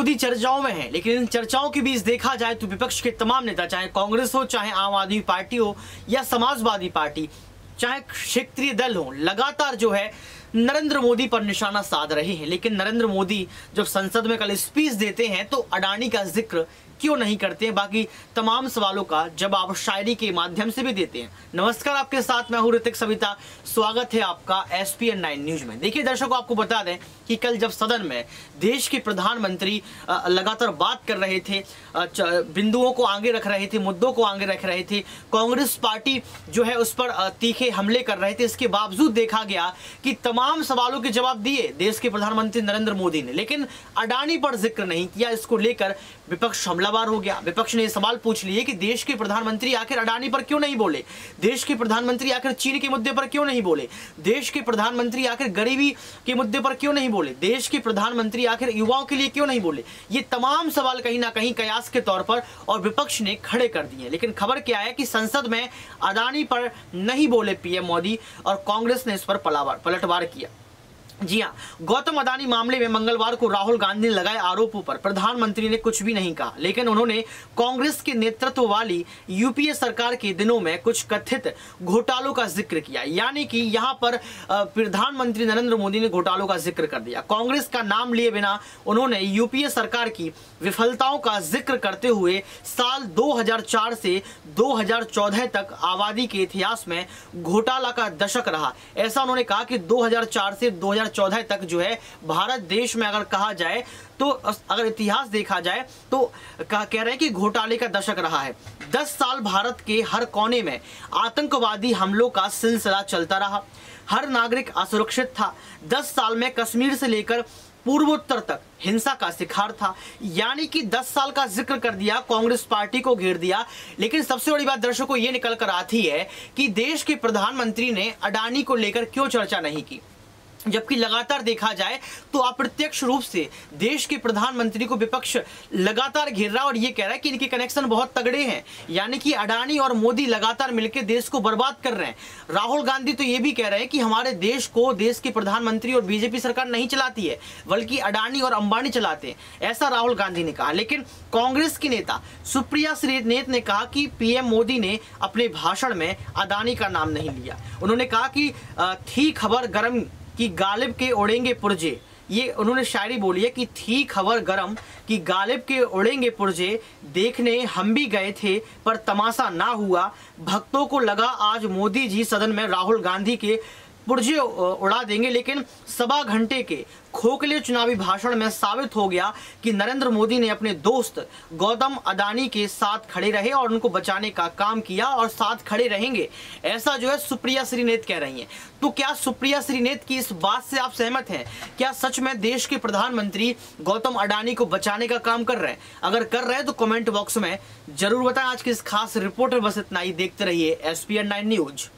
मोदी चर्चाओं में है, लेकिन इन चर्चाओं के बीच देखा जाए तो विपक्ष के तमाम नेता, चाहे कांग्रेस हो, चाहे आम आदमी पार्टी हो या समाजवादी पार्टी, चाहे क्षेत्रीय दल हो, लगातार जो है नरेंद्र मोदी पर निशाना साध रहे हैं। लेकिन नरेंद्र मोदी जब संसद में कल स्पीच देते हैं तो अडानी का जिक्र क्यों नहीं करते हैं, बाकी तमाम सवालों का जवाब शायरी के माध्यम से भी देते हैं। नमस्कार, आपके साथ मैं हूं ऋतिक सविता, स्वागत है आपका SPN 9 न्यूज में। देखिए दर्शकों, आपको बता दें कि कल जब सदन में देश के प्रधानमंत्री लगातार बात कर रहे थे, बिंदुओं को आगे रख रहे थे, मुद्दों को आगे रख रहे थे, कांग्रेस पार्टी जो है उस पर तीखे हमले कर रहे थे, इसके बावजूद देखा गया कि तमाम सवालों के जवाब दिए देश के प्रधानमंत्री नरेंद्र मोदी ने, लेकिन अडानी पर जिक्र नहीं किया। इसको लेकर विपक्ष हमलावर हो गया। विपक्ष ने सवाल पूछ लिए कि देश के प्रधानमंत्री आखिर अडानी पर क्यों नहीं बोले, देश के प्रधानमंत्री आखिर चीन के मुद्दे पर क्यों नहीं बोले, देश के प्रधानमंत्री आखिर गरीबी के मुद्दे पर क्यों नहीं बोले, देश के प्रधानमंत्री आखिर युवाओं के लिए क्यों नहीं बोले। ये तमाम सवाल कहीं ना कहीं कयास के तौर पर और विपक्ष ने खड़े कर दिए। लेकिन खबर क्या है कि संसद में अडानी पर नहीं बोले पीएम मोदी और कांग्रेस ने इस पर पलटवार किया। जी हां, गौतम अडानी मामले में मंगलवार को राहुल गांधी ने लगाए आरोपों पर प्रधानमंत्री ने कुछ भी नहीं कहा, लेकिन उन्होंने कांग्रेस के नेतृत्व वाली यूपीए सरकार के दिनों में कुछ कथित घोटालों का जिक्र किया। यानी कि यहां पर प्रधानमंत्री नरेंद्र मोदी ने घोटालों का जिक्र कर दिया। कांग्रेस का नाम लिए बिना उन्होंने यूपीए सरकार की विफलताओं का जिक्र करते हुए साल 2004 से 2014 तक आबादी के इतिहास में घोटाला का दशक रहा। ऐसा उन्होंने कहा कि 2004 से 2014 तक जो है भारत देश में अगर कहा जाए तो अगर इतिहास देखा जाए तो कह रहे हैं कि घोटाले का दशक रहा है। 10 साल भारत के हर कोने में आतंकवादी हमलों का सिलसिला चलता रहा, हर नागरिक असुरक्षित था। 10 साल में कश्मीर से लेकर पूर्वोत्तर तक हिंसा का शिकार था। यानी कि 10 साल का जिक्र कर दिया, कांग्रेस पार्टी को घेर दिया। लेकिन सबसे बड़ी बात दर्शकों ये निकल कर आती है कि देश के प्रधानमंत्री ने अडानी को लेकर क्यों चर्चा नहीं की, जबकि लगातार देखा जाए तो अप्रत्यक्ष रूप से देश के प्रधानमंत्री को विपक्ष लगातार घेर रहा है और ये कह रहा है कि इनके कनेक्शन बहुत तगड़े हैं। यानी कि अडानी और मोदी लगातार मिलकर देश को बर्बाद कर रहे हैं। राहुल गांधी तो ये भी कह रहे हैं कि हमारे देश को देश के प्रधानमंत्री और बीजेपी सरकार नहीं चलाती है, बल्कि अडानी और अंबानी चलाते हैं, ऐसा राहुल गांधी ने कहा। लेकिन कांग्रेस की नेता सुप्रिया श्रीनेत ने कहा कि पीएम मोदी ने अपने भाषण में अडानी का नाम नहीं लिया। उन्होंने कहा कि थी खबर गरम कि गालिब के उड़ेंगे पुर्जे, ये उन्होंने शायरी बोली है कि थी खबर गरम कि गालिब के उड़ेंगे पुर्जे, देखने हम भी गए थे पर तमाशा ना हुआ। भक्तों को लगा आज मोदी जी सदन में राहुल गांधी के पुर्जे उड़ा देंगे, लेकिन सवा घंटे के खोखले चुनावी भाषण में साबित हो गया कि नरेंद्र मोदी ने अपने दोस्त गौतम अडानी के साथ खड़े रहे और उनको बचाने का काम किया और साथ खड़े रहेंगे, ऐसा जो है सुप्रिया श्रीनेत कह रही हैं। तो क्या सुप्रिया श्रीनेत की इस बात से आप सहमत हैं? क्या सच में देश के प्रधानमंत्री गौतम अडानी को बचाने का काम कर रहे हैं? अगर कर रहे हैं तो कमेंट बॉक्स में जरूर बताएं। आज की इस खास रिपोर्ट में बस इतना ही। देखते रहिए SPN 9 न्यूज।